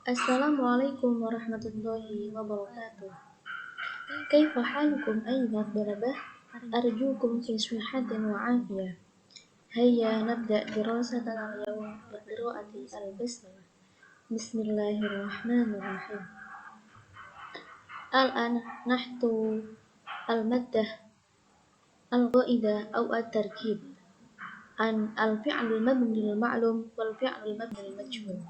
Assalamualaikum warahmatullahi wabarakatuh. Kaifa halukum ayyuhat talabah? Arjukum fi sihhatin wa afiyah. Hayya nabda dirasatana al-yawm bi qira'ati al-basmalah. Bismillahirrahmanirrahim. Al-an nahtu al-maddah al-qaidah aw at-tarkib an al-fi'l al-mabni al-ma'lum wal fi'l al-mabni al-majhul.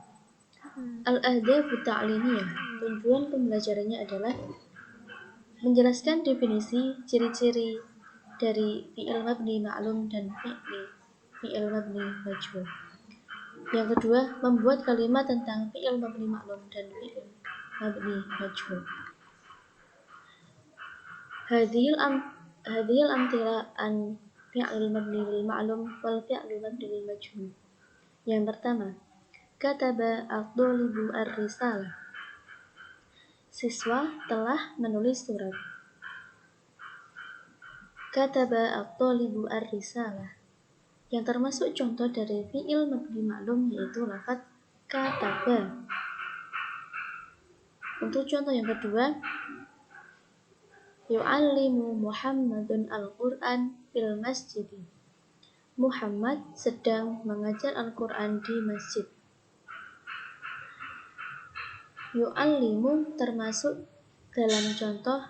Al-ahdafu ta'limiyah, tujuan pembelajarannya adalah menjelaskan definisi ciri-ciri dari fi'il mabni ma'lum dan fi'il mabni majhul. Yang kedua, membuat kalimat tentang fi'il mabni ma'lum dan fi'il mabni majhul. Hadhil amthila an fi'il mabni lil ma'lum wal fi'il mabni lil majhul. Yang pertama, kataba at-thalibu ar-risalah. Siswa telah menulis surat. Kataba at-thalibu ar-risalah. Yang termasuk contoh dari fi'il mabni ma'lum yaitu lafaz kataba. Untuk contoh yang kedua, yu'allimu Muhammadun al-Qur'an fil masjid. Muhammad sedang mengajar Al-Qur'an di masjid. Yu'allimu termasuk dalam contoh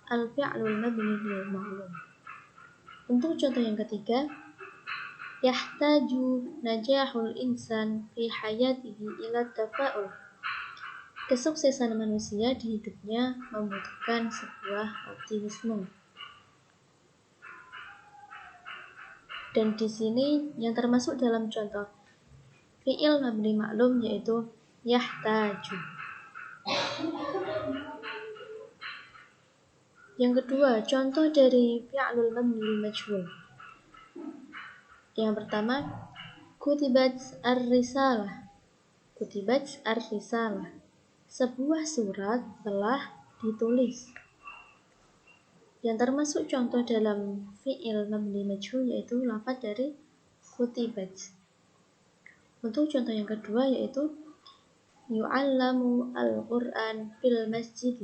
al-fi'lul mabni lil ma'lum. Untuk contoh yang ketiga, yahtaju najahul insan fi hayatihi ila tafa'ul. Kesuksesan manusia di hidupnya membutuhkan sebuah optimisme. Dan di sini yang termasuk dalam contoh fi'il mabni ma'lum yaitu yahtaju. Yang kedua, contoh dari fi'lul mabni lil majhul. Yang pertama, kutibat ar-risalah. Kutibat ar-risalah. Sebuah surat telah ditulis. Yang termasuk contoh dalam fi'il mabni majhul yaitu lafaz dari kutibat. Untuk contoh yang kedua yaitu yu'allamu al-Qur'an fil masjid.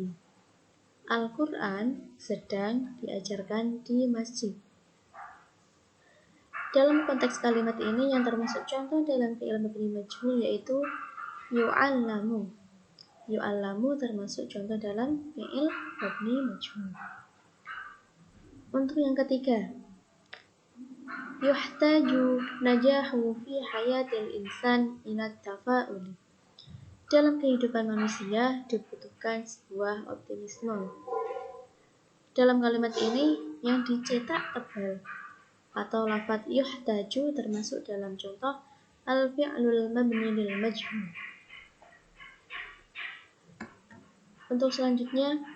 Al-Qur'an sedang diajarkan di masjid. Dalam konteks kalimat ini yang termasuk contoh dalam fi'il mabni majhul yaitu yu'allamu. Yu'allamu termasuk contoh dalam fi'il mabni majhul. Untuk yang ketiga, yuhtaju najahu fi hayatil insan ila tafa'uli. Dalam kehidupan manusia dibutuhkan sebuah optimisme. Dalam kalimat ini yang dicetak tebal atau lafaz yuhtaju termasuk dalam contoh al-fi'lul mabni lil majhul. Untuk selanjutnya,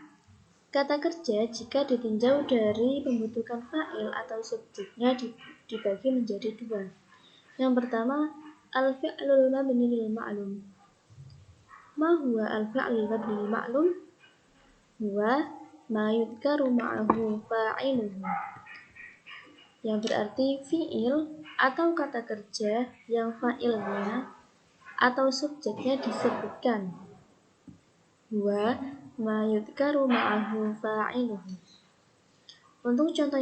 kata kerja jika ditinjau dari pembentukan fa'il atau subjeknya dibagi menjadi dua. Yang pertama, al-fi'lul mabni lil ma'lum. Ma huwa al-fi'lul mabni lil ma'lum? Huwa ma yudkaru ma'ahu fa'iluhu. Yang berarti fi'il atau kata kerja yang fa'ilnya atau subjeknya disebutkan. Huwa ma yudkaru ma'ahu fa'iluhu. Untuk contoh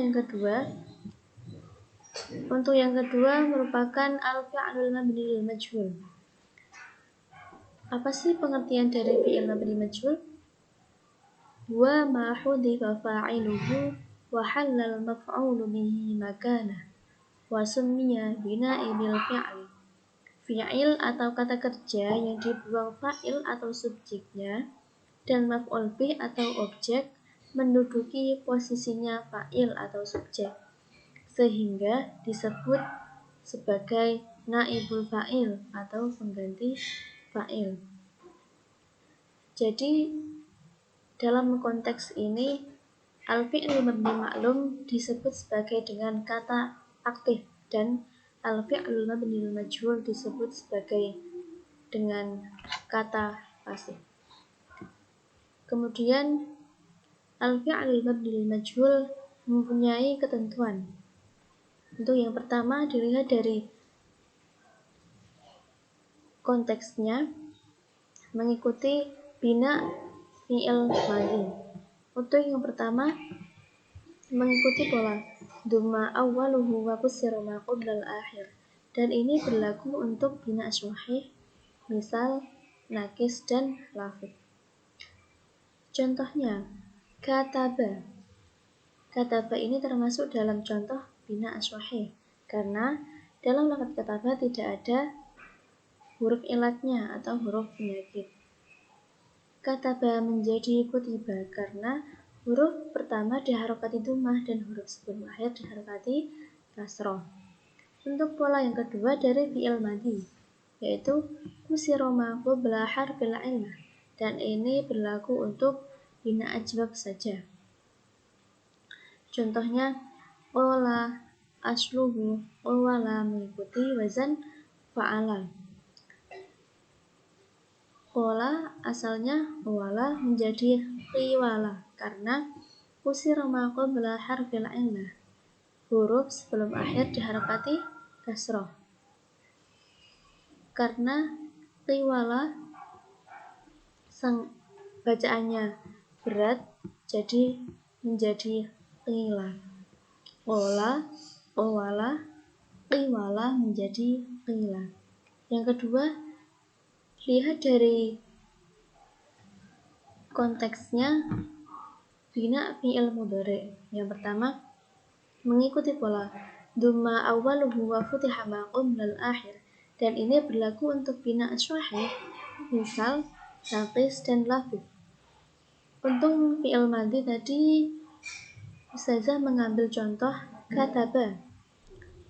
yang kedua merupakan al-fi'lul mabni lil majhul. Apa sih pengertian dari fi'il mabni majhul? Huwa ma hudifa fa'iluhu wa halal maf'ulu bihi makanah wa summiya bina'ibil fi'li. Fi'il atau kata kerja yang dibuang fa'il atau subjeknya dan maf'ul bih atau objek menduduki posisinya fa'il atau subjek sehingga disebut sebagai naibul fa'il atau pengganti fa'il. Jadi dalam konteks ini al-fi'lul mabni ma'lum disebut sebagai dengan kata aktif dan al-fi'lul mabni lil majhul disebut sebagai dengan kata pasif. Kemudian al-fi'lul mabni lil majhul mempunyai ketentuan. Untuk yang pertama dilihat dari konteksnya, mengikuti bina fi'il madhi. Untuk yang pertama, mengikuti pola dhamma awwaluhu wa kusira ma qablal akhir. Dan ini berlaku untuk bina sahih, misal nakis dan lafidh. Contohnya, kataba. Kataba ini termasuk dalam contoh bina sahih karena dalam lafadz kataba tidak ada huruf ilatnya atau huruf penyakit. Kataba menjadi kutiba karena huruf pertama diharokati dhammah dan huruf sebelum akhir diharokati kasroh. Untuk pola yang kedua dari fi'il madhi, yaitu kusira ma qabla harfil illah, dan ini berlaku untuk bina ajwab saja. Contohnya, qala asluhu qawala mengikuti wazan fa'ala. Qala asalnya qawala menjadi qiwala karena kusira ma qabla harfil illah, huruf sebelum akhir diharokati kasroh. Karena qiwala bacaannya berat, jadi menjadi qila. Qala, qawala, qiwala menjadi qila. Yang kedua, lihat dari konteksnya bina fi'il mudhari. Yang pertama, mengikuti pola dhamma awwaluhu wa futiha ma qablal akhir, dan ini berlaku untuk bina sahih, misal nakis dan lafidh. Untuk fi'il madhi tadi Ustazah mengambil contoh kataba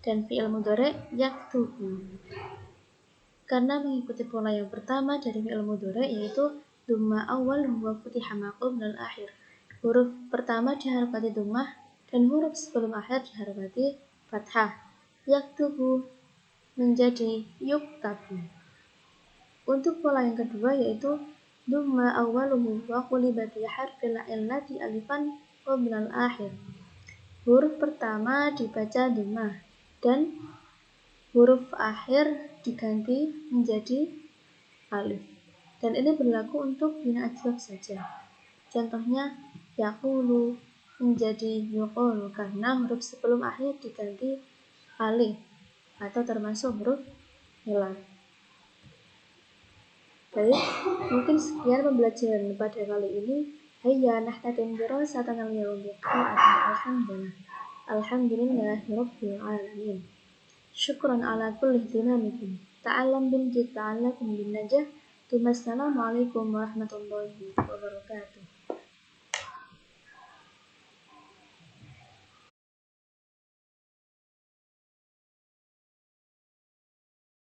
dan fi'il mudhari yaktubu. Karena mengikuti pola yang pertama dari fi'il mudhari, yaitu dhamma awal wa futiha ma qablal akhir. Huruf pertama diharokati dhammah dan huruf sebelum akhir diharokati fathah. Yaktubu menjadi yuktabu. Untuk pola yang kedua yaitu dhamma awwaluhu wa qulibati harfil illati alifan qablal akhir. Huruf pertama dibaca dhammah dan huruf akhir diganti menjadi alif. Dan ini berlaku untuk bina ajwab saja. Contohnya, yaqulu menjadi yuqulu karena huruf sebelum akhir diganti alif atau termasuk huruf ilat. Baik, mungkin sekian pembelajaran pada kali ini. Hayya nahtadim dirasatan al-yawm biqira'atin alhamdulillah. Alhamdulillahirabbil alamin. Syukran ala kulli ihtimamikum. Ta'allam bil jid ta'allakum bin najah. Assalamualaikum warahmatullahi wabarakatuh.